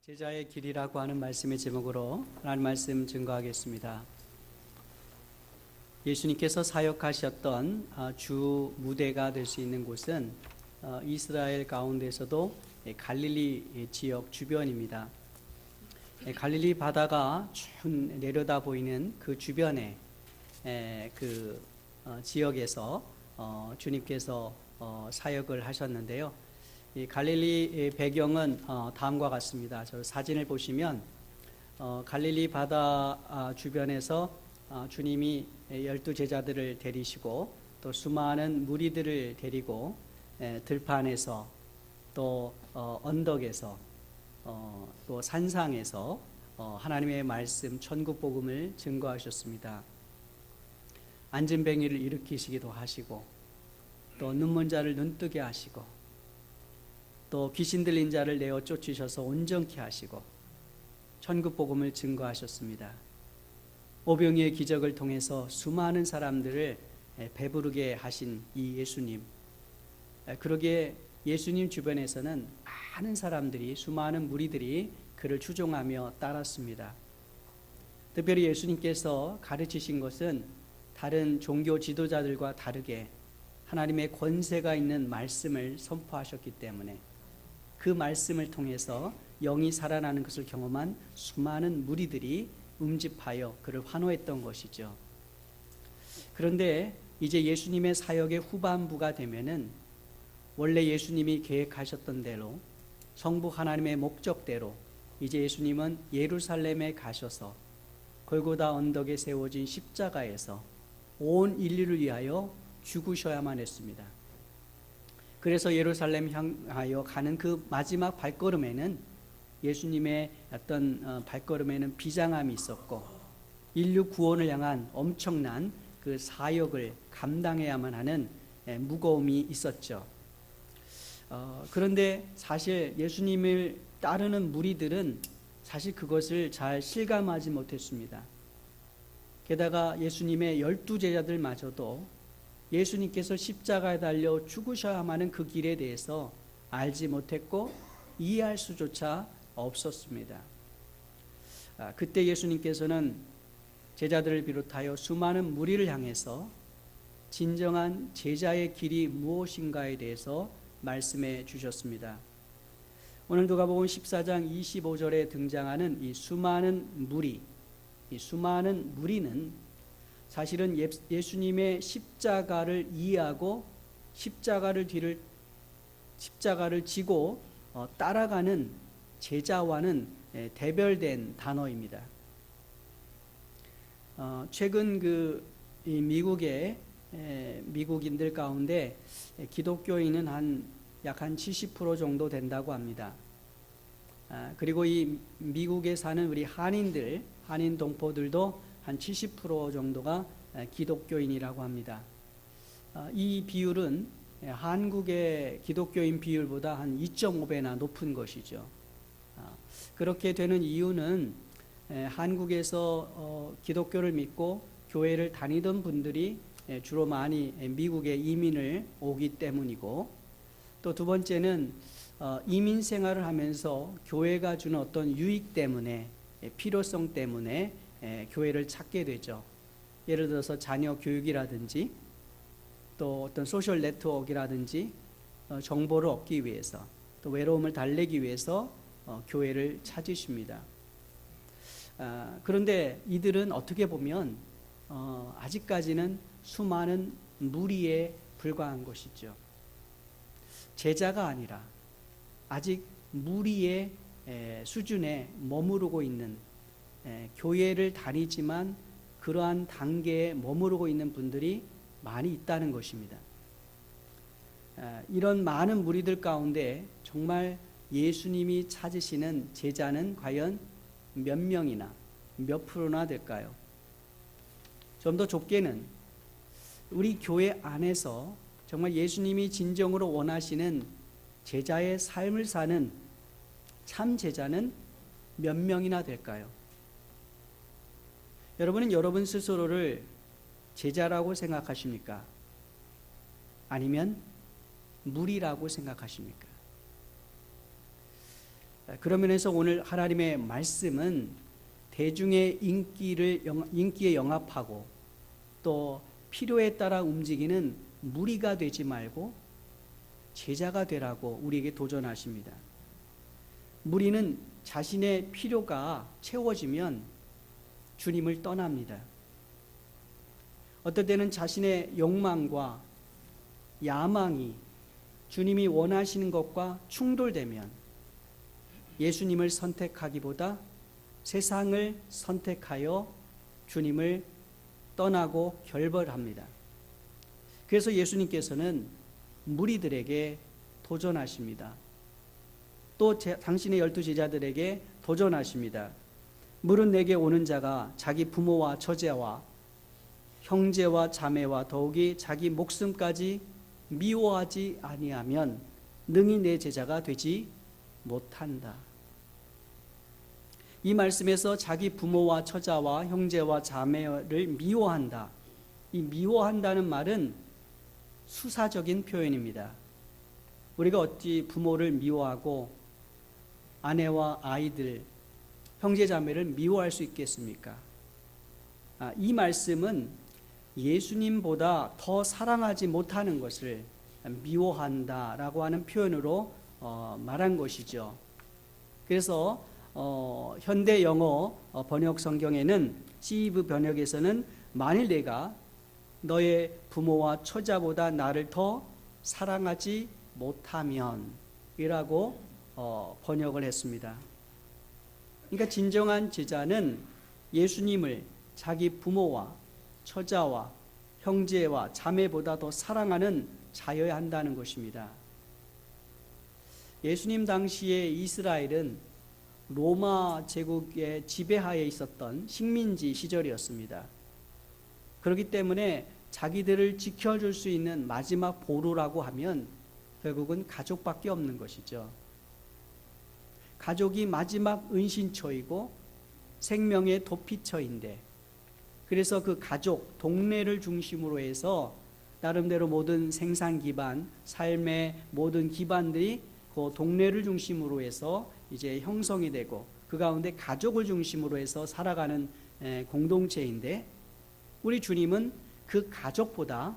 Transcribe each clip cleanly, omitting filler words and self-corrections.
제자의 길이라고 하는 말씀의 제목으로 하나님 말씀 증거하겠습니다. 예수님께서 사역하셨던 주 무대가 될 수 있는 곳은 이스라엘 가운데서도 갈릴리 지역 주변입니다. 갈릴리 바다가 쭉 내려다 보이는 그 주변에 그 지역에서 주님께서 사역을 하셨는데요. 이 갈릴리 배경은 다음과 같습니다. 저 사진을 보시면 갈릴리 바다 주변에서 주님이 12 제자들을 데리시고 또 수많은 무리들을 데리고 들판에서 또 언덕에서 또 산상에서 하나님의 말씀 천국 복음을 증거하셨습니다. 안진뱅이를 일으키시기도 하시고 또 눈먼 자를 눈뜨게 하시고 또 귀신 들린 자를 내어 쫓으셔서 온전케 하시고 천국 복음을 증거하셨습니다. 오병이의 기적을 통해서 수많은 사람들을 배부르게 하신 이 예수님, 그러기에 예수님 주변에서는 많은 사람들이, 수많은 무리들이 그를 추종하며 따랐습니다. 특별히 예수님께서 가르치신 것은 다른 종교 지도자들과 다르게 하나님의 권세가 있는 말씀을 선포하셨기 때문에 그 말씀을 통해서 영이 살아나는 것을 경험한 수많은 무리들이 음집하여 그를 환호했던 것이죠. 그런데 이제 예수님의 사역의 후반부가 되면은 원래 예수님이 계획하셨던 대로 성부 하나님의 목적대로 이제 예수님은 예루살렘에 가셔서 골고다 언덕에 세워진 십자가에서 온 인류를 위하여 죽으셔야만 했습니다. 그래서 예루살렘 향하여 가는 그 마지막 발걸음에는 예수님의 어떤 발걸음에는 비장함이 있었고 인류 구원을 향한 엄청난 그 사역을 감당해야만 하는 무거움이 있었죠. 그런데 사실 예수님을 따르는 무리들은 사실 그것을 잘 실감하지 못했습니다. 게다가 예수님의 12 제자들마저도 예수님께서 십자가에 달려 죽으셔야만 하는 그 길에 대해서 알지 못했고 이해할 수조차 없었습니다. 그때 예수님께서는 제자들을 비롯하여 수많은 무리를 향해서 진정한 제자의 길이 무엇인가에 대해서 말씀해 주셨습니다. 오늘 누가복음 14장 25절에 등장하는 이 수많은 무리, 이 수많은 무리는 사실은 예수님의 십자가를 이해하고 십자가를 지고 따라가는 제자와는 대별된 단어입니다. 최근 이 미국의 미국인들 가운데 기독교인은 약 70% 정도 된다고 합니다. 그리고 이 미국에 사는 우리 한인 동포들도 한 70% 정도가 기독교인이라고 합니다. 이 비율은 한국의 기독교인 비율보다 한 2.5배나 높은 것이죠. 그렇게 되는 이유는 한국에서 기독교를 믿고 교회를 다니던 분들이 주로 많이 미국에 이민을 오기 때문이고, 또 두 번째는 이민 생활을 하면서 교회가 주는 어떤 유익 때문에, 필요성 때문에 교회를 찾게 되죠. 예를 들어서 자녀 교육이라든지 또 어떤 소셜 네트워크라든지 정보를 얻기 위해서, 또 외로움을 달래기 위해서 교회를 찾으십니다. 그런데 이들은 어떻게 보면 아직까지는 수많은 무리에 불과한 것이죠. 제자가 아니라 아직 무리의 수준에 머무르고 있는, 교회를 다니지만 그러한 단계에 머무르고 있는 분들이 많이 있다는 것입니다. 이런 많은 무리들 가운데 정말 예수님이 찾으시는 제자는 과연 몇 명이나, 몇 프로나 될까요? 좀 더 좁게는 우리 교회 안에서 정말 예수님이 진정으로 원하시는 제자의 삶을 사는 참 제자는 몇 명이나 될까요? 여러분은 여러분 스스로를 제자라고 생각하십니까? 아니면 무리라고 생각하십니까? 그런 면에서 오늘 하나님의 말씀은 대중의 인기에 영합하고 또 필요에 따라 움직이는 무리가 되지 말고 제자가 되라고 우리에게 도전하십니다. 무리는 자신의 필요가 채워지면 주님을 떠납니다. 어떨 때는 자신의 욕망과 야망이 주님이 원하시는 것과 충돌되면 예수님을 선택하기보다 세상을 선택하여 주님을 떠나고 결별합니다. 그래서 예수님께서는 무리들에게 도전하십니다. 또 당신의 12제자들에게 도전하십니다. 물은 내게 오는 자가 자기 부모와 처제와 형제와 자매와 더욱이 자기 목숨까지 미워하지 아니하면 능히 내 제자가 되지 못한다. 이 말씀에서 자기 부모와 처자와 형제와 자매를 미워한다. 이 미워한다는 말은 수사적인 표현입니다. 우리가 어찌 부모를 미워하고 아내와 아이들, 형제 자매를 미워할 수 있겠습니까? 이 말씀은 예수님보다 더 사랑하지 못하는 것을 미워한다라고 하는 표현으로 말한 것이죠. 그래서 현대 영어 번역 성경에는 CEV 번역에서는 만일 내가 너의 부모와 처자보다 나를 더 사랑하지 못하면 이라고 번역을 했습니다. 그러니까 진정한 제자는 예수님을 자기 부모와 처자와 형제와 자매보다 더 사랑하는 자여야 한다는 것입니다. 예수님 당시에 이스라엘은 로마 제국의 지배하에 있었던 식민지 시절이었습니다. 그렇기 때문에 자기들을 지켜줄 수 있는 마지막 보루라고 하면 결국은 가족밖에 없는 것이죠. 가족이 마지막 은신처이고 생명의 도피처인데, 그래서 그 가족, 동네를 중심으로 해서 나름대로 모든 생산 기반, 삶의 모든 기반들이 그 동네를 중심으로 해서 이제 형성이 되고 그 가운데 가족을 중심으로 해서 살아가는 공동체인데, 우리 주님은 그 가족보다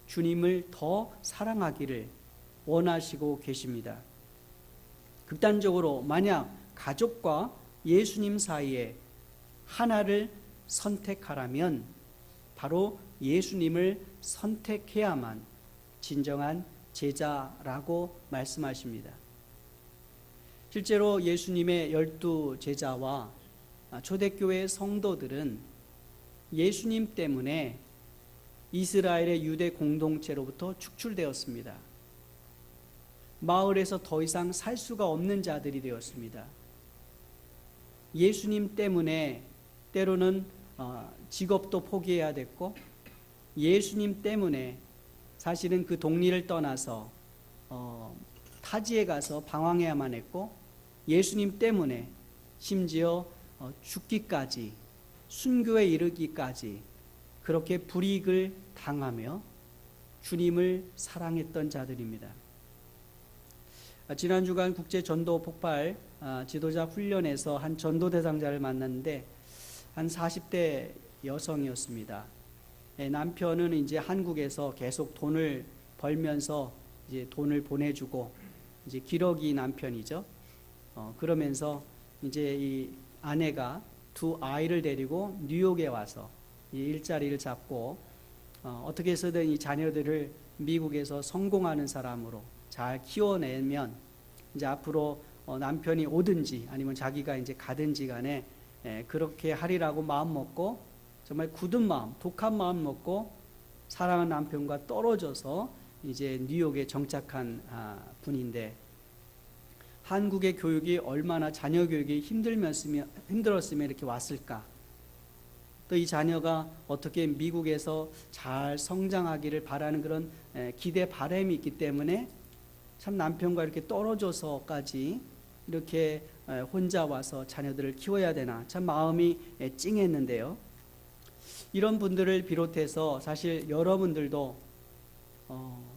주님을 더 사랑하기를 원하시고 계십니다. 극단적으로 만약 가족과 예수님 사이에 하나를 선택하라면 바로 예수님을 선택해야만 진정한 제자라고 말씀하십니다. 실제로 예수님의 12제자와 초대교회 성도들은 예수님 때문에 이스라엘의 유대 공동체로부터 축출되었습니다. 마을에서 더 이상 살 수가 없는 자들이 되었습니다. 예수님 때문에 때로는 직업도 포기해야 됐고, 예수님 때문에 사실은 그 동리를 떠나서 타지에 가서 방황해야만 했고, 예수님 때문에 심지어 죽기까지, 순교에 이르기까지 그렇게 불이익을 당하며 주님을 사랑했던 자들입니다. 지난 주간 국제 전도 폭발 지도자 훈련에서 한 전도 대상자를 만났는데 한 40대 여성이었습니다. 남편은 이제 한국에서 계속 돈을 벌면서 이제 돈을 보내주고 이제 기러기 남편이죠. 그러면서 이제 이 아내가 두 아이를 데리고 뉴욕에 와서 이 일자리를 잡고 어떻게 해서든 이 자녀들을 미국에서 성공하는 사람으로 잘 키워내면 이제 앞으로 남편이 오든지 아니면 자기가 이제 가든지 간에 그렇게 하리라고 마음 먹고 정말 굳은 마음, 독한 마음 먹고 사랑하는 남편과 떨어져서 이제 뉴욕에 정착한 분인데, 한국의 교육이 얼마나 자녀 교육이 힘들었으면 이렇게 왔을까? 또 이 자녀가 어떻게 미국에서 잘 성장하기를 바라는 그런 기대 바람이 있기 때문에 참 남편과 이렇게 떨어져서까지 이렇게 혼자 와서 자녀들을 키워야 되나 참 마음이 찡했는데요. 이런 분들을 비롯해서 사실 여러분들도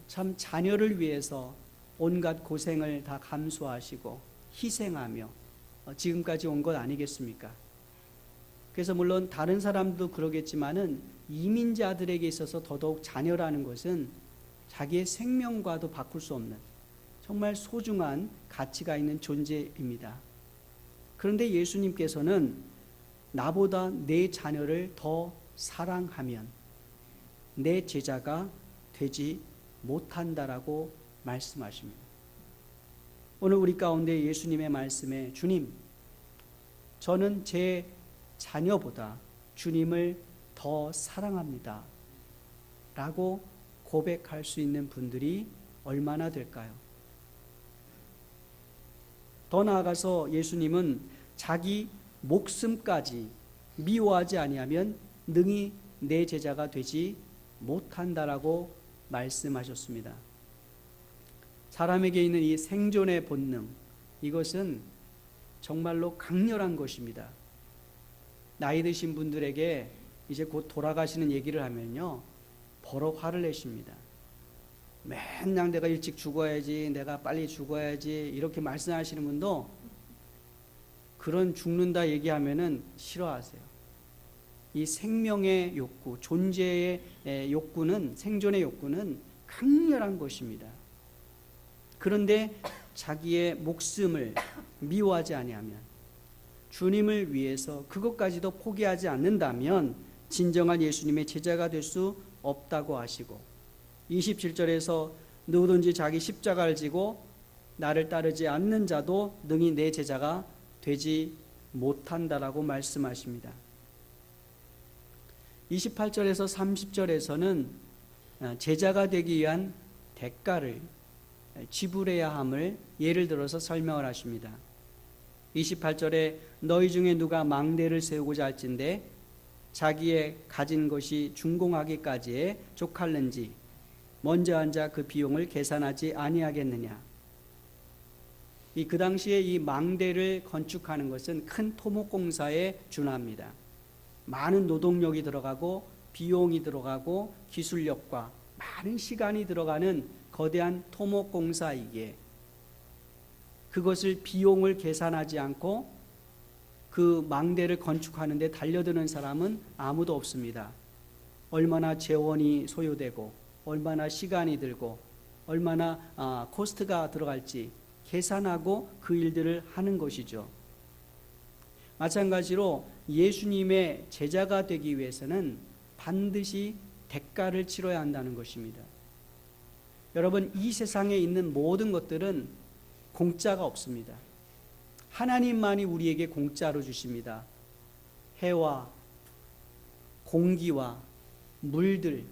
참 자녀를 위해서 온갖 고생을 다 감수하시고 희생하며 지금까지 온 것 아니겠습니까? 그래서 물론 다른 사람도 그러겠지만은 이민자들에게 있어서 더더욱 자녀라는 것은 자기의 생명과도 바꿀 수 없는 정말 소중한 가치가 있는 존재입니다. 그런데 예수님께서는 나보다 내 자녀를 더 사랑하면 내 제자가 되지 못한다라고 말씀하십니다. 오늘 우리 가운데 예수님의 말씀에 주님, 저는 제 자녀보다 주님을 더 사랑합니다 라고 고백할 수 있는 분들이 얼마나 될까요? 더 나아가서 예수님은 자기 목숨까지 미워하지 아니하면 능히 내 제자가 되지 못한다라고 말씀하셨습니다. 사람에게 있는 이 생존의 본능, 이것은 정말로 강렬한 것입니다. 나이 드신 분들에게 이제 곧 돌아가시는 얘기를 하면요, 버럭 화를 내십니다. 맨날 내가 일찍 죽어야지, 내가 빨리 죽어야지 이렇게 말씀하시는 분도 그런 죽는다 얘기하면은 싫어하세요. 이 생명의 욕구, 존재의 욕구는, 생존의 욕구는 강렬한 것입니다. 그런데 자기의 목숨을 미워하지 아니하면, 주님을 위해서 그것까지도 포기하지 않는다면 진정한 예수님의 제자가 될 수 없다고 하시고, 27절에서 누구든지 자기 십자가를 지고 나를 따르지 않는 자도 능히 내 제자가 되지 못한다라고 말씀하십니다. 28절에서 30절에서는 제자가 되기 위한 대가를 지불해야 함을 예를 들어서 설명을 하십니다. 28절에 너희 중에 누가 망대를 세우고자 할진대 자기의 가진 것이 준공하기까지에 족할는지 먼저 앉아 그 비용을 계산하지 아니하겠느냐. 그 당시에 이 망대를 건축하는 것은 큰 토목공사에 준합니다. 많은 노동력이 들어가고 비용이 들어가고 기술력과 많은 시간이 들어가는 거대한 토목공사이기에 그것을 비용을 계산하지 않고 그 망대를 건축하는 데 달려드는 사람은 아무도 없습니다. 얼마나 재원이 소요되고 얼마나 시간이 들고 얼마나 코스트가 들어갈지 계산하고 그 일들을 하는 것이죠. 마찬가지로 예수님의 제자가 되기 위해서는 반드시 대가를 치러야 한다는 것입니다. 여러분, 이 세상에 있는 모든 것들은 공짜가 없습니다. 하나님만이 우리에게 공짜로 주십니다. 해와 공기와 물들,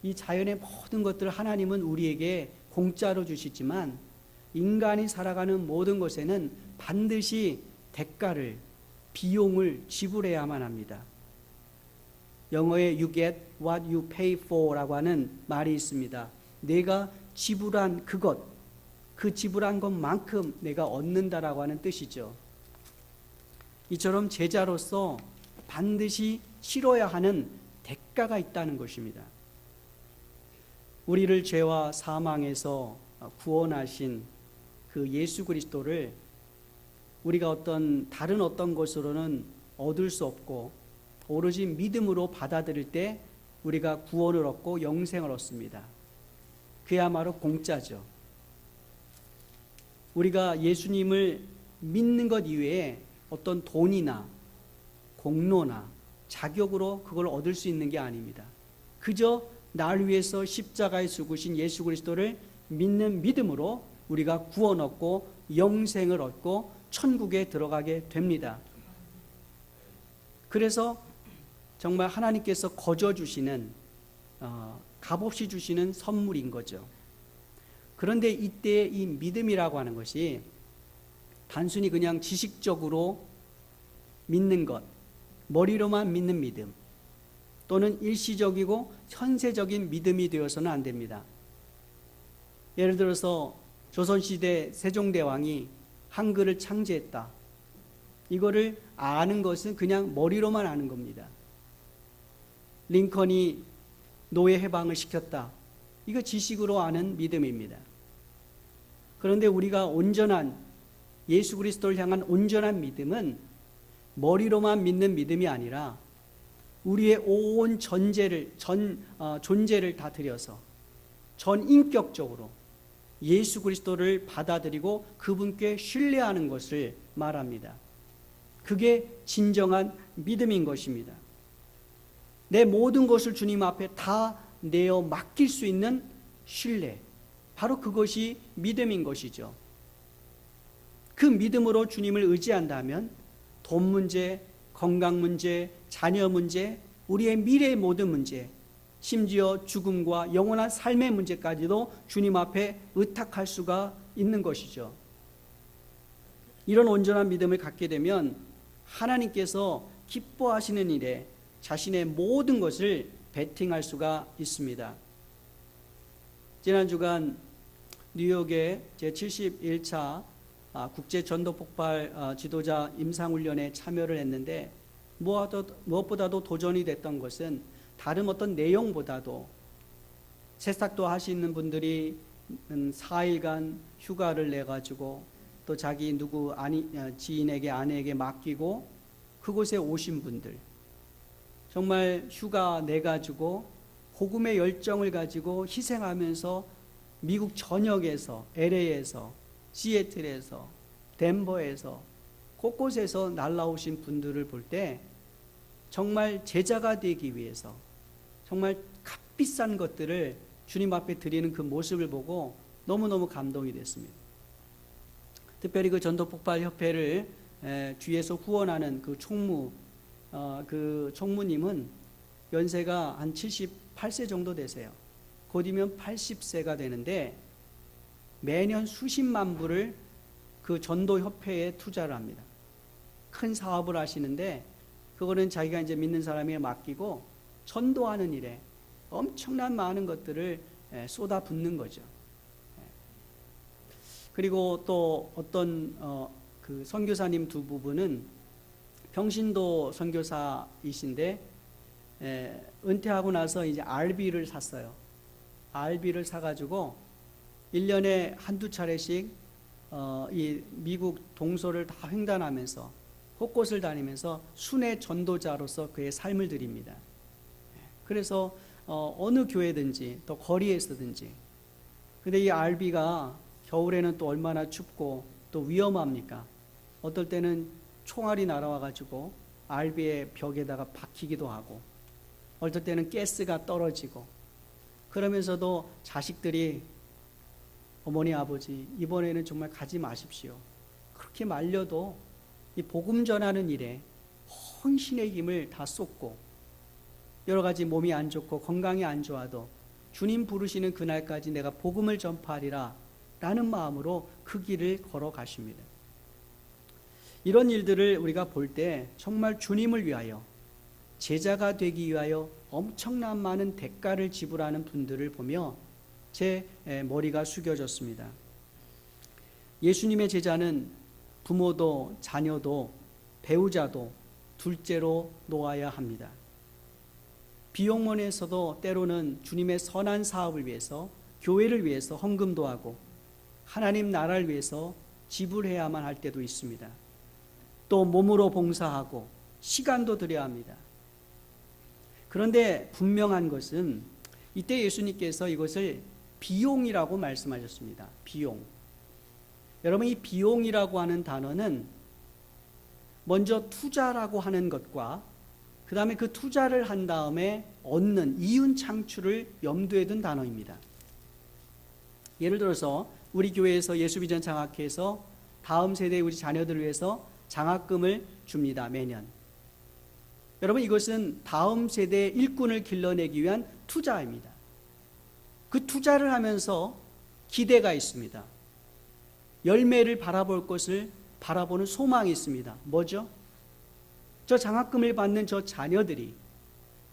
이 자연의 모든 것들을 하나님은 우리에게 공짜로 주시지만 인간이 살아가는 모든 것에는 반드시 대가를, 비용을 지불해야만 합니다. 영어에 you get what you pay for 라고 하는 말이 있습니다. 내가 지불한 그것, 그 지불한 것만큼 내가 얻는다라고 하는 뜻이죠. 이처럼 제자로서 반드시 치러야 하는 대가가 있다는 것입니다. 우리를 죄와 사망에서 구원하신 그 예수 그리스도를 우리가 다른 어떤 것으로는 얻을 수 없고 오로지 믿음으로 받아들일 때 우리가 구원을 얻고 영생을 얻습니다. 그야말로 공짜죠. 우리가 예수님을 믿는 것 이외에 어떤 돈이나 공로나 자격으로 그걸 얻을 수 있는 게 아닙니다. 그저 날 위해서 십자가에 죽으신 예수 그리스도를 믿는 믿음으로 우리가 구원 얻고 영생을 얻고 천국에 들어가게 됩니다. 그래서 정말 하나님께서 거저 주시는 값없이 주시는 선물인 거죠. 그런데 이때 이 믿음이라고 하는 것이 단순히 그냥 지식적으로 믿는 것, 머리로만 믿는 믿음 또는 일시적이고 현세적인 믿음이 되어서는 안 됩니다. 예를 들어서 조선시대 세종대왕이 한글을 창제했다. 이거를 아는 것은 그냥 머리로만 아는 겁니다. 링컨이 노예 해방을 시켰다. 이거 지식으로 아는 믿음입니다. 그런데 우리가 온전한 예수 그리스도를 향한 온전한 믿음은 머리로만 믿는 믿음이 아니라 우리의 온 존재를 다 들여서 전 인격적으로 예수 그리스도를 받아들이고 그분께 신뢰하는 것을 말합니다. 그게 진정한 믿음인 것입니다. 내 모든 것을 주님 앞에 다 내어 맡길 수 있는 신뢰, 바로 그것이 믿음인 것이죠. 그 믿음으로 주님을 의지한다면 돈 문제, 건강 문제, 자녀 문제, 우리의 미래의 모든 문제, 심지어 죽음과 영원한 삶의 문제까지도 주님 앞에 의탁할 수가 있는 것이죠. 이런 온전한 믿음을 갖게 되면 하나님께서 기뻐하시는 일에 자신의 모든 것을 베팅할 수가 있습니다. 지난 주간 뉴욕의 제71차 국제 전도 폭발 지도자 임상훈련에 참여를 했는데 무엇보다도 도전이 됐던 것은 다른 어떤 내용보다도 새싹도 하시는 분들이 4일간 휴가를 내가지고 또 자기 지인에게 아내에게 맡기고 그곳에 오신 분들, 정말 휴가 내가지고 복음의 열정을 가지고 희생하면서 미국 전역에서, LA에서, 시애틀에서, 덴버에서 곳곳에서 날라오신 분들을 볼 때 정말 제자가 되기 위해서 정말 값비싼 것들을 주님 앞에 드리는 그 모습을 보고 너무너무 감동이 됐습니다. 특별히 그 전도폭발협회를 뒤에서 후원하는 그 총무님은 연세가 한 78세 정도 되세요. 곧이면 80세가 되는데 매년 수십만 불을 그 전도협회에 투자를 합니다. 큰 사업을 하시는데 그거는 자기가 이제 믿는 사람에게 맡기고 전도하는 일에 엄청난 많은 것들을 쏟아붓는 거죠. 그리고 또 어떤 그 선교사님 두 부부는 평신도 선교사이신데 은퇴하고 나서 이제 RV를 샀어요. RV를 사가지고 1년에 한두 차례씩 이 미국 동서를 다 횡단하면서 곳곳을 다니면서 순회 전도자로서 그의 삶을 드립니다. 그래서 어느 교회든지 또 거리에서든지, 근데 이 RV가 겨울에는 또 얼마나 춥고 또 위험합니까? 어떨 때는 총알이 날아와가지고 RV의 벽에다가 박히기도 하고, 어떨 때는 가스가 떨어지고, 그러면서도 자식들이 어머니 아버지 이번에는 정말 가지 마십시오, 그렇게 말려도 이 복음 전하는 일에 헌신의 힘을 다 쏟고, 여러 가지 몸이 안 좋고 건강이 안 좋아도 주님 부르시는 그날까지 내가 복음을 전파하리라 라는 마음으로 그 길을 걸어가십니다. 이런 일들을 우리가 볼 때 정말 주님을 위하여, 제자가 되기 위하여 엄청난 많은 대가를 지불하는 분들을 보며 제 머리가 숙여졌습니다. 예수님의 제자는 부모도 자녀도 배우자도 둘째로 놓아야 합니다. 비용원에서도 때로는 주님의 선한 사업을 위해서, 교회를 위해서 헌금도 하고 하나님 나라를 위해서 지불해야만 할 때도 있습니다. 또 몸으로 봉사하고 시간도 들여야 합니다. 그런데 분명한 것은 이때 예수님께서 이것을 비용이라고 말씀하셨습니다. 비용. 여러분, 이 비용이라고 하는 단어는 먼저 투자라고 하는 것과 그 다음에 그 투자를 한 다음에 얻는 이윤 창출을 염두에 둔 단어입니다. 예를 들어서 우리 교회에서 예수비전 장학회에서 다음 세대 우리 자녀들을 위해서 장학금을 줍니다. 매년. 여러분, 이것은 다음 세대의 일꾼을 길러내기 위한 투자입니다. 그 투자를 하면서 기대가 있습니다. 열매를 바라볼 것을 바라보는 소망이 있습니다. 뭐죠? 저 장학금을 받는 저 자녀들이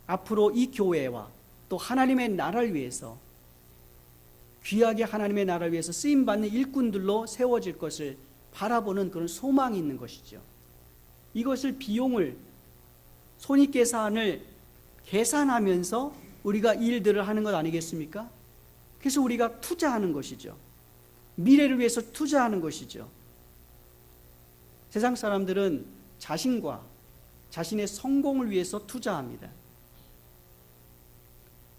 앞으로 이 교회와 또 하나님의 나라를 위해서, 귀하게 하나님의 나라를 위해서 쓰임받는 일꾼들로 세워질 것을 바라보는 그런 소망이 있는 것이죠. 이것을 비용을, 손익계산을 계산하면서 우리가 일들을 하는 것 아니겠습니까? 그래서 우리가 투자하는 것이죠. 미래를 위해서 투자하는 것이죠. 세상 사람들은 자신과 자신의 성공을 위해서 투자합니다.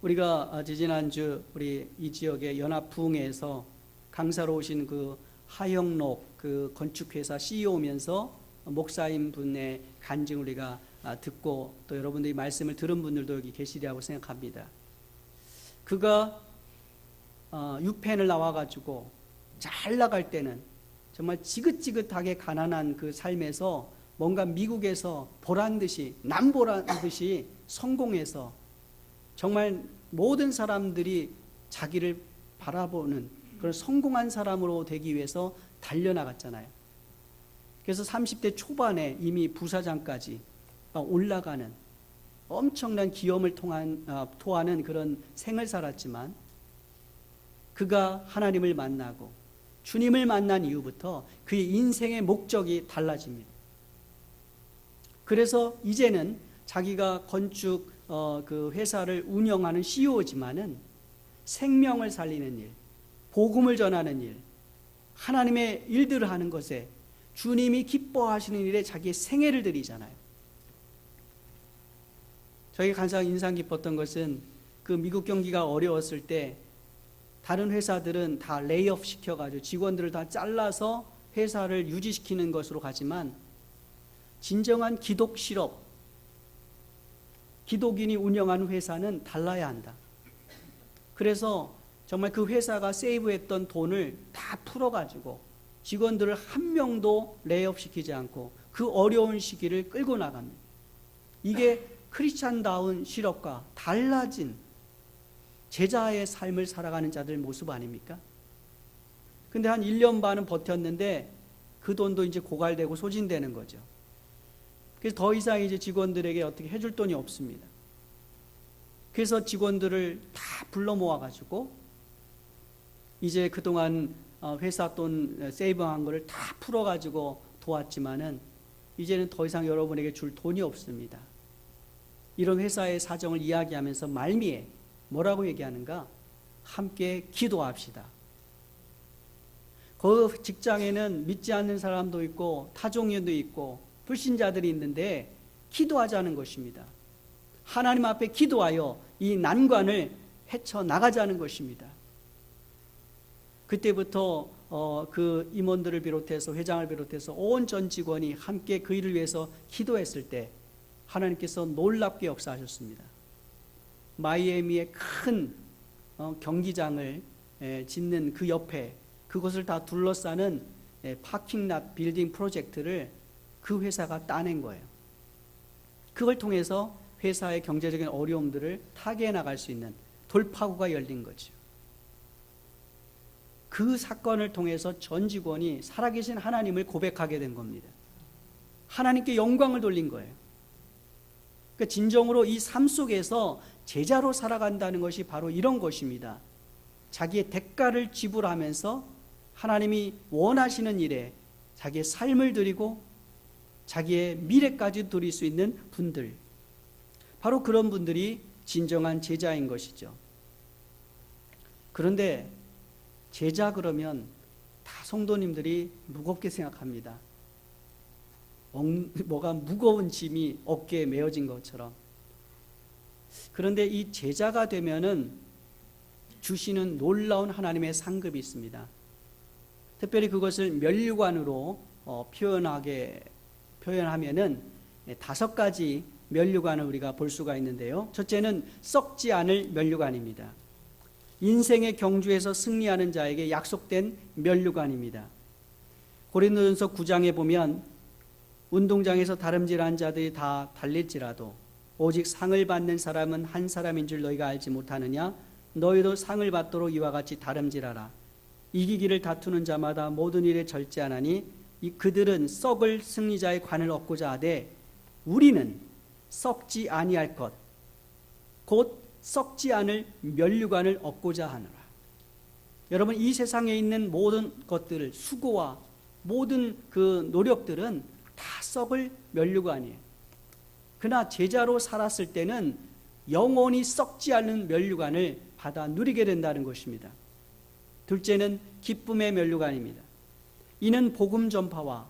우리가 지지난주 우리 이 지역의 연합부흥회에서 강사로 오신 그 하영록 그 건축회사 CEO면서 목사인 분의 간증을 우리가 듣고 또 여러분들이 말씀을 들은 분들도 여기 계시리라고 생각합니다. 그가 6펜을 나와가지고 잘 나갈 때는 정말 지긋지긋하게 가난한 그 삶에서 뭔가 미국에서 보란듯이 남보란듯이 성공해서 정말 모든 사람들이 자기를 바라보는 그런 성공한 사람으로 되기 위해서 달려나갔잖아요. 그래서 30대 초반에 이미 부사장까지 올라가는 엄청난 기염을 토하는 그런 생을 살았지만 그가 하나님을 만나고 주님을 만난 이후부터 그의 인생의 목적이 달라집니다. 그래서 이제는 자기가 건축 그 회사를 운영하는 CEO지만은 생명을 살리는 일, 복음을 전하는 일, 하나님의 일들을 하는 것에 주님이 기뻐하시는 일에 자기의 생애를 들이잖아요. 저희가 가장 인상 깊었던 것은 그 미국 경기가 어려웠을 때 다른 회사들은 다 레이업 시켜가지고 직원들을 다 잘라서 회사를 유지시키는 것으로 가지만 진정한 기독 실업, 기독인이 운영하는 회사는 달라야 한다. 그래서 정말 그 회사가 세이브했던 돈을 다 풀어가지고 직원들을 한 명도 레이업 시키지 않고 그 어려운 시기를 끌고 나갑니다. 이게 크리스찬다운 실업과 달라진 제자의 삶을 살아가는 자들 모습 아닙니까? 근데 한 1년 반은 버텼는데 그 돈도 이제 고갈되고 소진되는 거죠. 그래서 더 이상 이제 직원들에게 어떻게 해줄 돈이 없습니다. 그래서 직원들을 다 불러 모아가지고 이제 그동안 회사 돈 세이브한 거를 다 풀어가지고 도왔지만은 이제는 더 이상 여러분에게 줄 돈이 없습니다. 이런 회사의 사정을 이야기하면서 말미에 뭐라고 얘기하는가? 함께 기도합시다. 그 직장에는 믿지 않는 사람도 있고 타종교도 있고 불신자들이 있는데 기도하자는 것입니다. 하나님 앞에 기도하여 이 난관을 헤쳐나가자는 것입니다. 그때부터 그 임원들을 비롯해서 회장을 비롯해서 온 전 직원이 함께 그 일을 위해서 기도했을 때 하나님께서 놀랍게 역사하셨습니다. 마이애미의 큰 경기장을 짓는 그 옆에 그것을 다 둘러싸는 파킹랏 빌딩 프로젝트를 그 회사가 따낸 거예요. 그걸 통해서 회사의 경제적인 어려움들을 타개해 나갈 수 있는 돌파구가 열린 거죠. 그 사건을 통해서 전 직원이 살아계신 하나님을 고백하게 된 겁니다. 하나님께 영광을 돌린 거예요. 그러니까 진정으로 이 삶 속에서 제자로 살아간다는 것이 바로 이런 것입니다. 자기의 대가를 지불하면서 하나님이 원하시는 일에 자기의 삶을 드리고 자기의 미래까지 드릴 수 있는 분들, 바로 그런 분들이 진정한 제자인 것이죠. 그런데 제자 그러면 다 성도님들이 무겁게 생각합니다. 뭐가 무거운 짐이 어깨에 메어진 것처럼. 그런데 이 제자가 되면은 주시는 놀라운 하나님의 상급이 있습니다. 특별히 그것을 면류관으로 표현하면은 5가지 면류관을 우리가 볼 수가 있는데요. 첫째는 썩지 않을 면류관입니다. 인생의 경주에서 승리하는 자에게 약속된 면류관입니다. 고린도전서 9장에 보면 운동장에서 다름질한 자들이 다 달릴지라도 오직 상을 받는 사람은 한 사람인 줄 너희가 알지 못하느냐? 너희도 상을 받도록 이와 같이 다름질하라. 이기기를 다투는 자마다 모든 일에 절제하나니 그들은 썩을 승리자의 관을 얻고자 하되 우리는 썩지 아니할 것 곧 썩지 않을 면류관을 얻고자 하노라. 여러분, 이 세상에 있는 모든 것들을 수고와 모든 그 노력들은 다 썩을 면류관이에요. 그러나 제자로 살았을 때는 영원히 썩지 않는 면류관을 받아 누리게 된다는 것입니다. 둘째는 기쁨의 면류관입니다. 이는 복음 전파와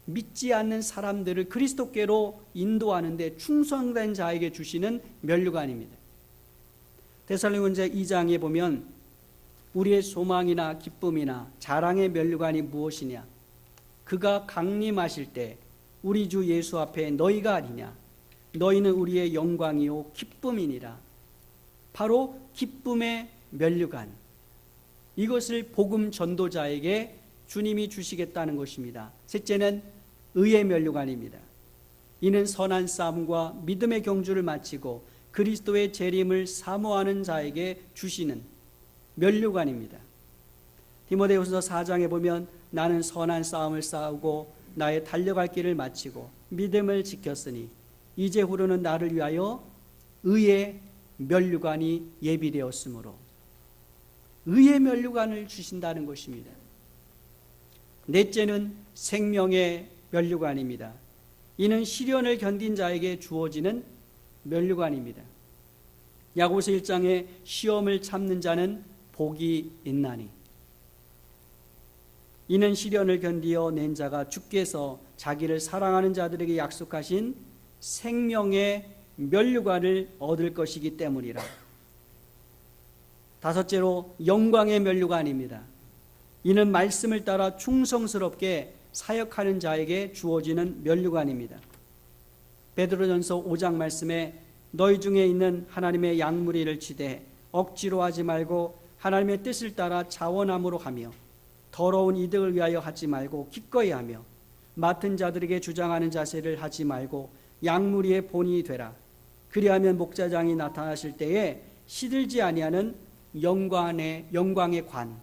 믿지 않는 사람들을 그리스도께로 인도하는데 충성된 자에게 주시는 면류관입니다. 데살로니가전서 2장에 보면 우리의 소망이나 기쁨이나 자랑의 면류관이 무엇이냐? 그가 강림하실 때 우리 주 예수 앞에 너희가 아니냐? 너희는 우리의 영광이요 기쁨이니라. 바로 기쁨의 면류관. 이것을 복음 전도자에게 주님이 주시겠다는 것입니다. 셋째는 의의 면류관입니다. 이는 선한 싸움과 믿음의 경주를 마치고 그리스도의 재림을 사모하는 자에게 주시는 면류관입니다. 디모데후서 4장에 보면 나는 선한 싸움을 싸우고 나의 달려갈 길을 마치고 믿음을 지켰으니 이제 후로는 나를 위하여 의의 면류관이 예비되었으므로 의의 면류관을 주신다는 것입니다. 넷째는 생명의 면류관입니다. 이는 시련을 견딘 자에게 주어지는 면류관입니다. 야고보서 1장에 시험을 참는 자는 복이 있나니 이는 시련을 견디어 낸 자가 주께서 자기를 사랑하는 자들에게 약속하신 생명의 면류관을 얻을 것이기 때문이라. 다섯째로 영광의 면류관입니다. 이는 말씀을 따라 충성스럽게 사역하는 자에게 주어지는 면류관입니다. 베드로전서 5장 말씀에 너희 중에 있는 하나님의 양무리를 치되 억지로 하지 말고 하나님의 뜻을 따라 자원함으로 하며 더러운 이득을 위하여 하지 말고 기꺼이 하며 맡은 자들에게 주장하는 자세를 하지 말고 양무리의 본이 되라. 그리하면 목자장이 나타나실 때에 시들지 아니하는 영광의 관,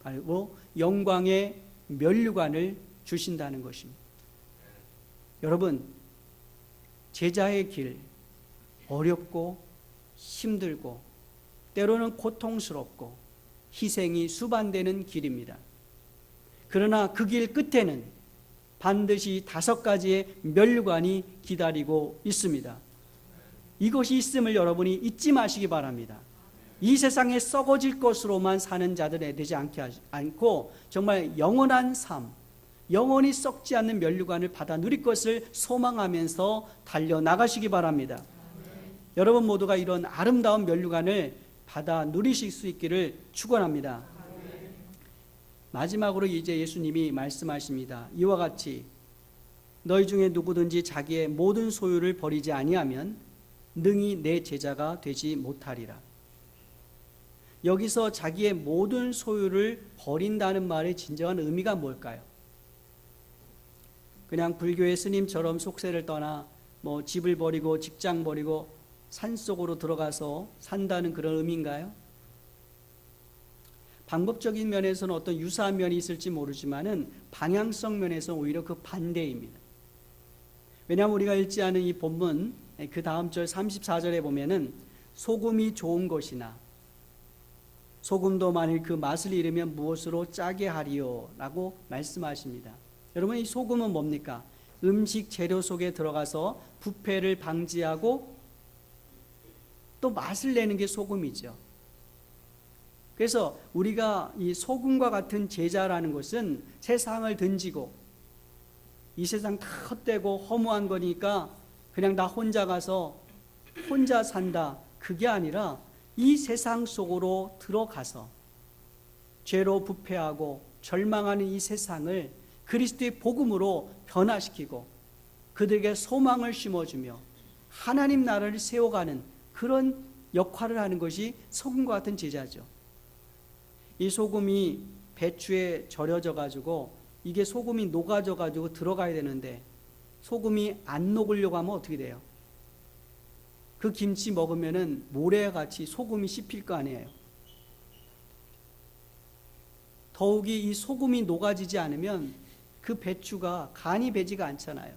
그리고 영광의 면류관을 주신다는 것입니다. 여러분, 제자의 길 어렵고 힘들고 때로는 고통스럽고 희생이 수반되는 길입니다. 그러나 그 길 끝에는 반드시 5가지의 면류관이 기다리고 있습니다. 이것이 있음을 여러분이 잊지 마시기 바랍니다. 이 세상에 썩어질 것으로만 사는 자들에 되지 않고 정말 영원한 삶, 영원히 썩지 않는 면류관을 받아 누릴 것을 소망하면서 달려나가시기 바랍니다. 여러분 모두가 이런 아름다운 면류관을 받아 누리실 수 있기를 축원합니다. 마지막으로 이제 예수님이 말씀하십니다. 이와 같이 너희 중에 누구든지 자기의 모든 소유를 버리지 아니하면 능히 내 제자가 되지 못하리라. 여기서 자기의 모든 소유를 버린다는 말의 진정한 의미가 뭘까요? 그냥 불교의 스님처럼 속세를 떠나 집을 버리고 직장 버리고 산속으로 들어가서 산다는 그런 의미인가요? 방법적인 면에서는 어떤 유사한 면이 있을지 모르지만은 방향성 면에서 오히려 그 반대입니다. 왜냐하면 우리가 읽지 않은 이 본문 그 다음 절 34절에 보면은 소금이 좋은 것이나 소금도 만일 그 맛을 잃으면 무엇으로 짜게 하리요 라고 말씀하십니다. 여러분, 이 소금은 뭡니까? 음식 재료 속에 들어가서 부패를 방지하고 또 맛을 내는 게 소금이죠. 그래서 우리가 이 소금과 같은 제자라는 것은 세상을 던지고 이 세상 다 헛되고 허무한 거니까 그냥 나 혼자 가서 혼자 산다, 그게 아니라 이 세상 속으로 들어가서 죄로 부패하고 절망하는 이 세상을 그리스도의 복음으로 변화시키고 그들에게 소망을 심어주며 하나님 나라를 세워가는 그런 역할을 하는 것이 소금과 같은 제자죠. 이 소금이 배추에 절여져 가지고 이게 소금이 녹아져 가지고 들어가야 되는데 소금이 안 녹으려고 하면 어떻게 돼요? 그 김치 먹으면은 모래같이 소금이 씹힐 거 아니에요. 더욱이 이 소금이 녹아지지 않으면 그 배추가 간이 배지가 않잖아요.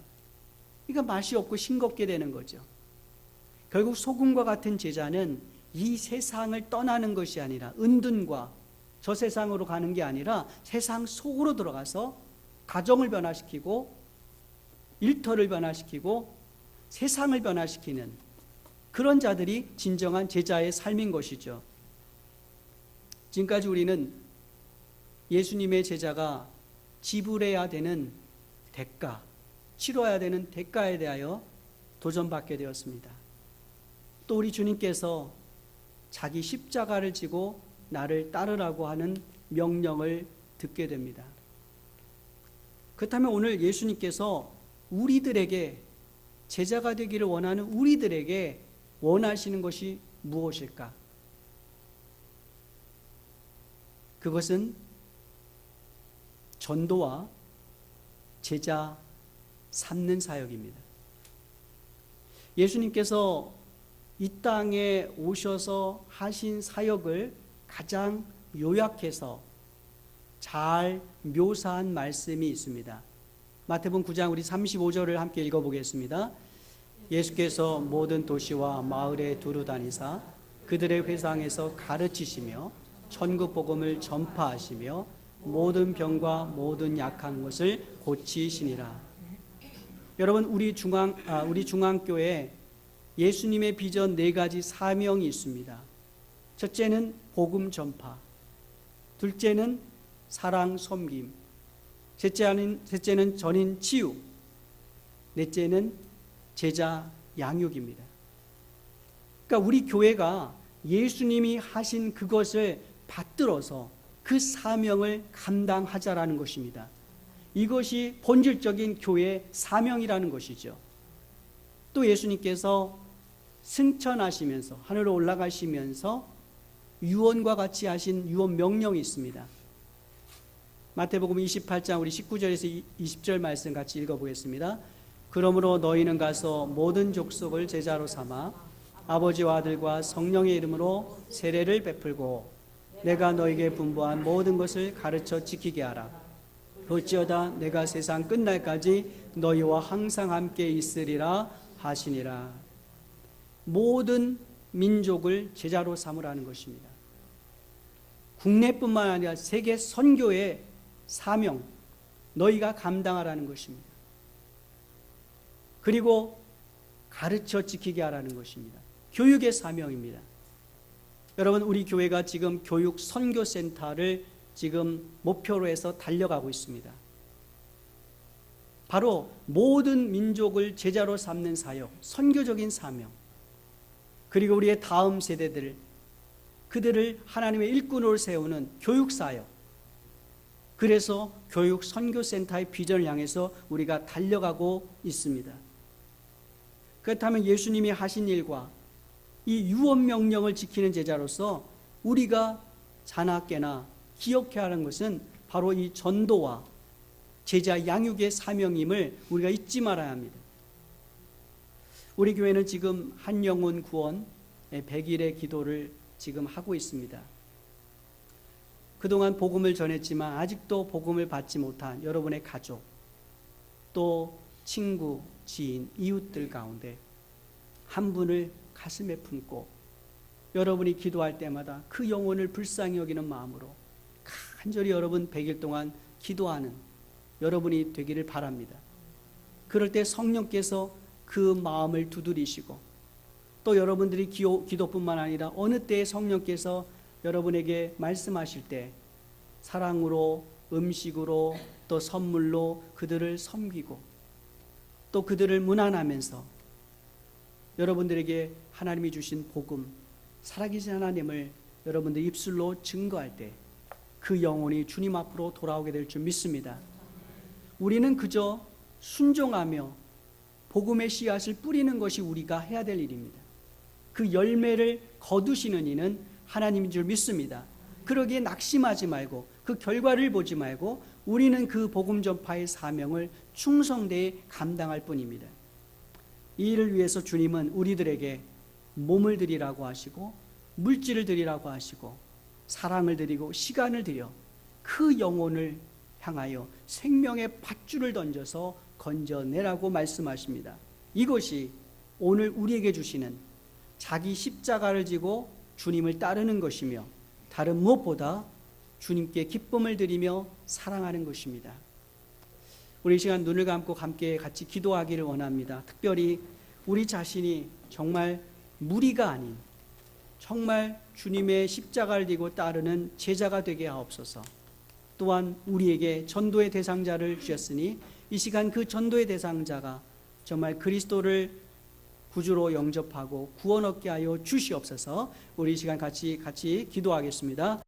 그러니까 맛이 없고 싱겁게 되는 거죠. 결국 소금과 같은 제자는 이 세상을 떠나는 것이 아니라 은둔과 저 세상으로 가는 게 아니라 세상 속으로 들어가서 가정을 변화시키고 일터를 변화시키고 세상을 변화시키는 그런 자들이 진정한 제자의 삶인 것이죠. 지금까지 우리는 예수님의 제자가 지불해야 되는 대가, 치러야 되는 대가에 대하여 도전받게 되었습니다. 또 우리 주님께서 자기 십자가를 지고 나를 따르라고 하는 명령을 듣게 됩니다. 그렇다면 오늘 예수님께서 우리들에게, 제자가 되기를 원하는 우리들에게 원하시는 것이 무엇일까? 그것은 전도와 제자 삼는 사역입니다. 예수님께서 이 땅에 오셔서 하신 사역을 가장 요약해서 잘 묘사한 말씀이 있습니다. 마태복음 9장 우리 35절을 함께 읽어보겠습니다. 예수께서 모든 도시와 마을에 두루 다니사 그들의 회당에서 가르치시며 천국 복음을 전파하시며 모든 병과 모든 약한 것을 고치시니라. 여러분, 우리 중앙교회에 예수님의 비전 4가지 사명이 있습니다. 첫째는 복음 전파, 둘째는 사랑 섬김, 셋째는 전인 치유, 넷째는 제자 양육입니다. 그러니까 우리 교회가 예수님이 하신 그것을 받들어서 그 사명을 감당하자라는 것입니다. 이것이 본질적인 교회의 사명이라는 것이죠. 또 예수님께서 승천하시면서 하늘로 올라가시면서 유언과 같이 하신 유언 명령이 있습니다. 마태복음 28장 우리 19절에서 20절 말씀 같이 읽어보겠습니다. 그러므로 너희는 가서 모든 족속을 제자로 삼아 아버지와 아들과 성령의 이름으로 세례를 베풀고 내가 너에게 분부한 모든 것을 가르쳐 지키게 하라. 어찌하다 내가 세상 끝날까지 너희와 항상 함께 있으리라 하시니라. 모든 민족을 제자로 삼으라는 것입니다. 국내뿐만 아니라 세계 선교의 사명, 너희가 감당하라는 것입니다. 그리고 가르쳐 지키게 하라는 것입니다. 교육의 사명입니다. 여러분, 우리 교회가 지금 교육 선교센터를 지금 목표로 해서 달려가고 있습니다. 바로 모든 민족을 제자로 삼는 사역, 선교적인 사명, 그리고 우리의 다음 세대들, 그들을 하나님의 일꾼으로 세우는 교육 사역. 그래서 교육 선교센터의 비전을 향해서 우리가 달려가고 있습니다. 그렇다면 예수님이 하신 일과 이 유언 명령을 지키는 제자로서 우리가 자나깨나 기억해야 하는 것은 바로 이 전도와 제자 양육의 사명임을 우리가 잊지 말아야 합니다. 우리 교회는 지금 한 영혼 구원 100일의 기도를 지금 하고 있습니다. 그동안 복음을 전했지만 아직도 복음을 받지 못한 여러분의 가족, 또 친구, 지인, 이웃들 가운데 한 분을 가슴에 품고 여러분이 기도할 때마다 그 영혼을 불쌍히 여기는 마음으로 간절히 여러분 100일 동안 기도하는 여러분이 되기를 바랍니다. 그럴 때 성령께서 그 마음을 두드리시고 또 여러분들이 기도뿐만 아니라 어느 때에 성령께서 여러분에게 말씀하실 때 사랑으로, 음식으로, 또 선물로 그들을 섬기고 또 그들을 문안하면서 여러분들에게 하나님이 주신 복음, 살아계신 하나님을 여러분들 입술로 증거할 때 그 영혼이 주님 앞으로 돌아오게 될 줄 믿습니다. 우리는 그저 순종하며 복음의 씨앗을 뿌리는 것이 우리가 해야 될 일입니다. 그 열매를 거두시는 이는 하나님인 줄 믿습니다. 그러기에 낙심하지 말고 그 결과를 보지 말고 우리는 그 복음 전파의 사명을 충성되이 감당할 뿐입니다. 이 일을 위해서 주님은 우리들에게 몸을 드리라고 하시고 물질을 드리라고 하시고 사랑을 드리고 시간을 드려 그 영혼을 향하여 생명의 밧줄을 던져서 건져내라고 말씀하십니다. 이것이 오늘 우리에게 주시는 자기 십자가를 지고 주님을 따르는 것이며 다른 무엇보다 주님께 기쁨을 드리며 사랑하는 것입니다. 우리 이 시간 눈을 감고 함께 같이 기도하기를 원합니다. 특별히 우리 자신이 정말 무리가 아닌 정말 주님의 십자가를 지고 따르는 제자가 되게 하옵소서. 또한 우리에게 전도의 대상자를 주셨으니 이 시간 그 전도의 대상자가 정말 그리스도를 구주로 영접하고 구원 얻게 하여 주시옵소서. 우리 이 시간 같이 기도하겠습니다.